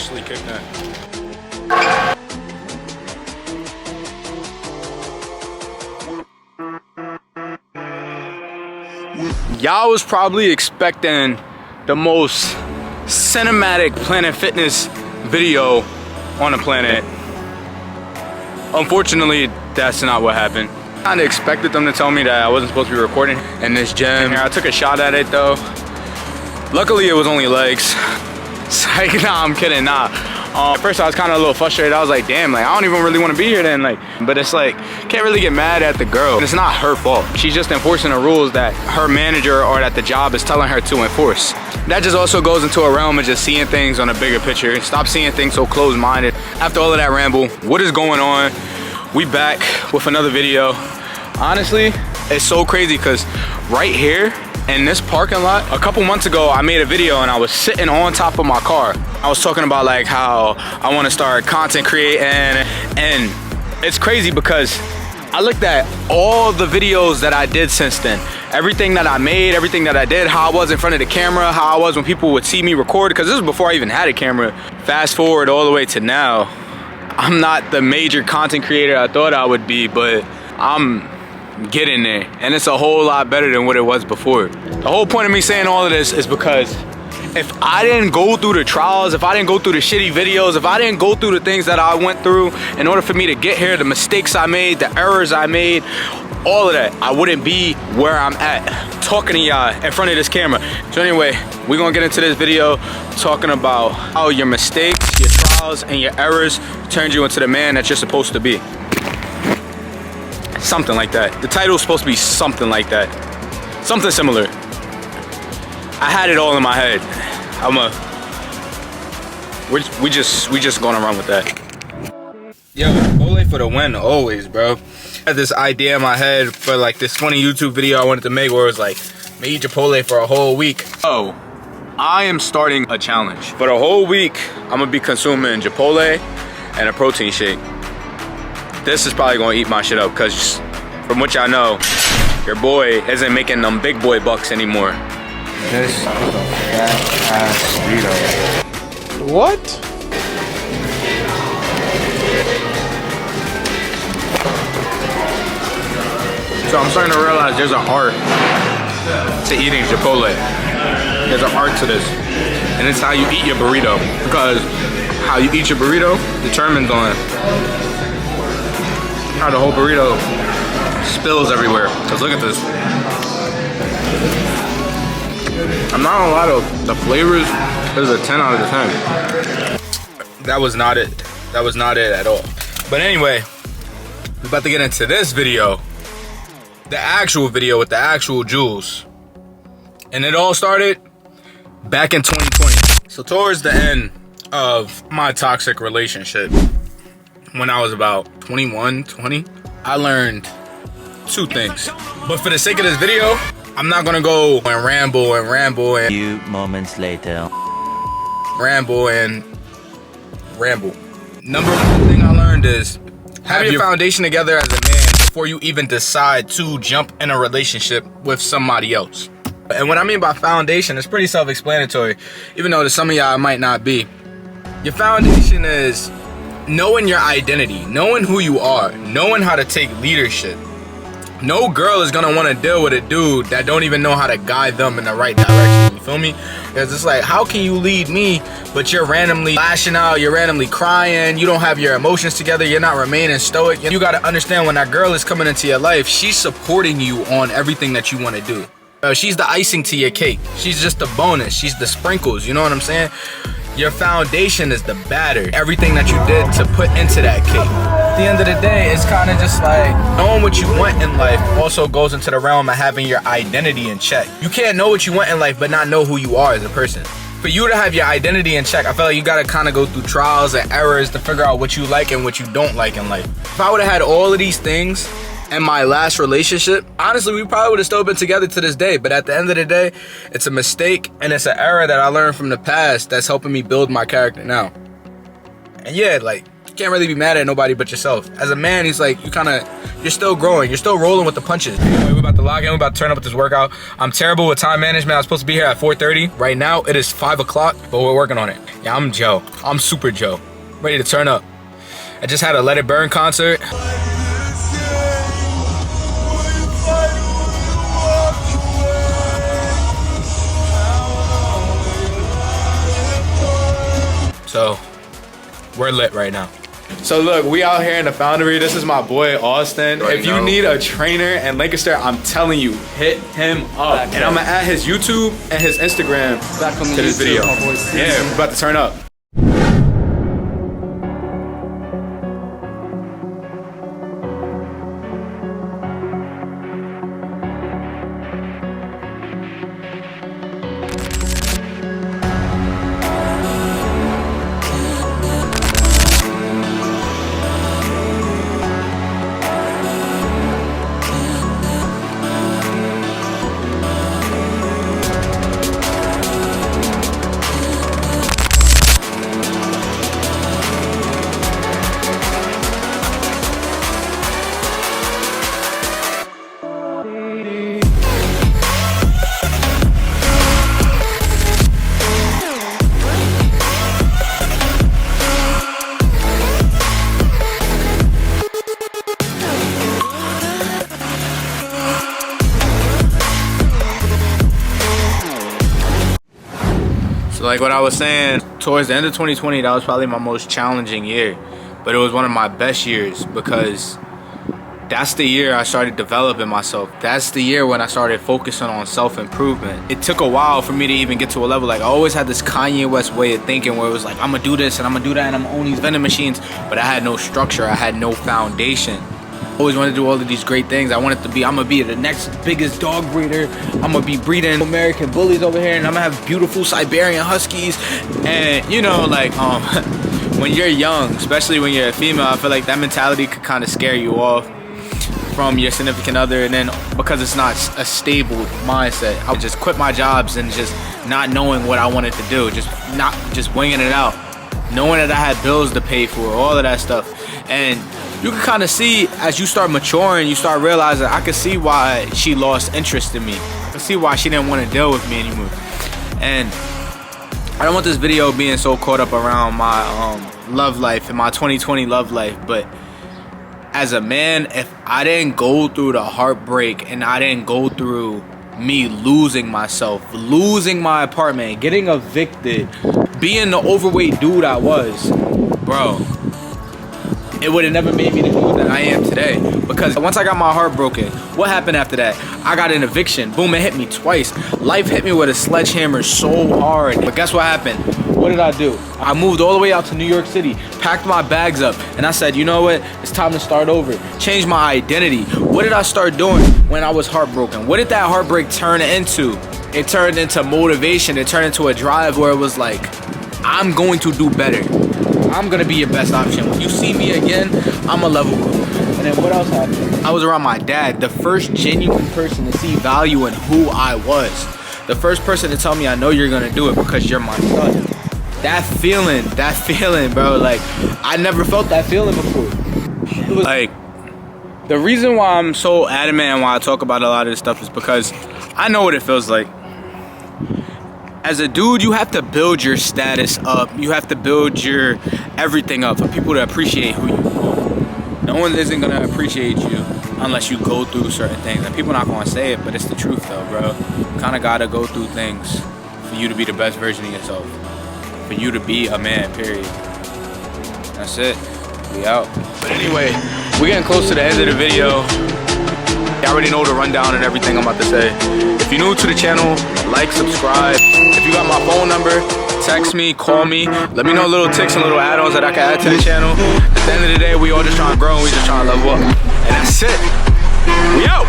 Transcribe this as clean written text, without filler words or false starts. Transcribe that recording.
officially kicked in. Y'all was probably expecting the most cinematic Planet Fitness video on the planet. Unfortunately, that's not what happened. I kinda expected them to tell me that I wasn't supposed to be recording in this gym. I took a shot at it though. Luckily, it was only legs. It's like, nah, I'm kidding, nah. At first, I was kind of a little frustrated. I was like, damn, like, I don't even really want to be here then. Like, but it's like, can't really get mad at the girl. It's not her fault. She's just enforcing the rules that her manager or that the job is telling her to enforce. That just also goes into a realm of just seeing things on a bigger picture. Stop seeing things so closed-minded. After all of that ramble, what is going on? We back with another video. Honestly, it's so crazy because right here in this parking lot, a couple months ago, I made a video and I was sitting on top of my car. I was talking about like how I want to start content creating, and it's crazy because I looked at all the videos that I did since then. Everything that I made, everything that I did, how I was in front of the camera, how I was when people would see me record, because this was before I even had a camera. Fast forward all the way to now, I'm not the major content creator I thought I would be, but I'm getting there, and it's a whole lot better than what it was before. The whole point of me saying all of this is because if I didn't go through the trials, if I didn't go through the shitty videos, if I didn't go through the things that I went through in order for me to get here, the mistakes I made, the errors I made, all of that, I wouldn't be where I'm at, talking to y'all in front of this camera. So anyway, we're gonna get into this video talking about how your mistakes, your trials, and your errors turned you into the man that you're supposed to be. Something like that. The title is supposed to be something like that. Something similar. I had it all in my head. We just gonna run with that. Yo, Chipotle for the win always, bro. I had this idea in my head for like this funny YouTube video I wanted to make where it was like, me eat Chipotle for a whole week. Oh, I am starting a challenge. For the whole week, I'm gonna be consuming Chipotle and a protein shake. This is probably gonna eat my shit up because from what y'all know, your boy isn't making them big boy bucks anymore. This is a fat ass burrito. What? So I'm starting to realize there's an art to eating Chipotle. There's an art to this. And it's how you eat your burrito. Because how you eat your burrito determines on how the whole burrito spills everywhere. Cause look at this. I'm not gonna lie though, the flavors is a 10 out of 10. That was not it. That was not it at all. But anyway, we're about to get into this video. The actual video with the actual jewels. And it all started back in 2020. So towards the end of my toxic relationship, when I was about 21, 20, I learned two things. But for the sake of this video, I'm not gonna go and ramble and few moments later. ramble. Number one thing I learned is have your foundation together as a man before you even decide to jump in a relationship with somebody else. And what I mean by foundation is pretty self-explanatory, even though to some of y'all it might not be. Your foundation is knowing your identity, knowing who you are, knowing how to take leadership. No girl is gonna want to deal with a dude that don't even know how to guide them in the right direction. You feel me? Because it's like, how can you lead me, but you're randomly lashing out, you're randomly crying, you don't have your emotions together, you're not remaining stoic. You gotta understand when that girl is coming into your life, she's supporting you on everything that you want to do. She's the icing to your cake. She's just the bonus. She's the sprinkles. You know what I'm saying? Your foundation is the batter. Everything that you did to put into that cake. At the end of the day, it's kind of just like knowing what you want in life also goes into the realm of having your identity in check. You can't know what you want in life but not know who you are as a person. For you to have your identity in check, I feel like you gotta kind of go through trials and errors to figure out what you like and what you don't like in life. If I would have had all of these things in my last relationship, honestly, we probably would have still been together to this day. But at the end of the day, it's a mistake and it's an error that I learned from the past that's helping me build my character now. And yeah, like, you can't really be mad at nobody but yourself. As a man, he's like, you're still growing. You're still rolling with the punches. Anyway, we're about to log in. We're about to turn up with this workout. I'm terrible with time management. I was supposed to be here at 4:30. Right now, it is 5 o'clock, but we're working on it. Yeah, I'm Joe. I'm Super Joe. Ready to turn up. I just had a Let It Burn concert. So, we're lit right now. So look, we out here in the Foundry. This is my boy, Austin. If you need a trainer in Lancaster, I'm telling you, hit him up. And I'm gonna add his YouTube and his Instagram to this video. Yeah, we're about to turn up. Like what I was saying, towards the end of 2020, that was probably my most challenging year. But it was one of my best years because that's the year I started developing myself. That's the year when I started focusing on self-improvement. It took a while for me to even get to a level. Like, I always had this Kanye West way of thinking where it was like, I'm gonna do this and I'm gonna do that and I'm gonna own these vending machines. But I had no structure, I had no foundation. I always wanted to do all of these great things. I'm gonna be the next biggest dog breeder. I'm gonna be breeding American bullies over here, and I'm gonna have beautiful Siberian Huskies. And you know, like, when you're young, especially when you're a female, I feel like that mentality could kind of scare you off from your significant other. And then because it's not a stable mindset, I would just quit my jobs and just not knowing what I wanted to do, just winging it out, knowing that I had bills to pay for, all of that stuff. And you can kind of see as you start maturing, you start realizing I could see why she lost interest in me. I could see why she didn't want to deal with me anymore. And I don't want this video being so caught up around my love life and my 2020 love life, but as a man, if I didn't go through the heartbreak and I didn't go through me losing myself, losing my apartment, getting evicted, being the overweight dude I was, bro, it would have never made me the dude that I am today. Because once I got my heart broken, what happened after that? I got an eviction. Boom, it hit me twice. Life hit me with a sledgehammer so hard. But guess what happened? What did I do? I moved all the way out to New York City, packed my bags up, and I said, you know what? It's time to start over. Change my identity. What did I start doing when I was heartbroken? What did that heartbreak turn into? It turned into motivation. It turned into a drive where it was like, I'm going to do better. I'm gonna be your best option. When you see me again, I'm a level up. And then what else happened? I was around my dad, the first genuine person to see value in who I was. The first person to tell me, I know you're gonna do it because you're my son. That feeling, bro, like, I never felt that feeling before. It was like, the reason why I'm so adamant and why I talk about a lot of this stuff is because I know what it feels like. As a dude, you have to build your status up. You have to build your everything up for people to appreciate who you are. No one isn't gonna appreciate you unless you go through certain things. And people not gonna say it, but it's the truth though, bro. You kinda gotta go through things for you to be the best version of yourself. For you to be a man, period. That's it. We out. But anyway, we're getting close to the end of the video. You already know the rundown and everything I'm about to say. If you're new to the channel, like, subscribe. If you got my phone number, text me, call me. Let me know little tips and little add-ons that I can add to the channel. At the end of the day, we all just trying to grow and we just trying to level up. And that's it. We out.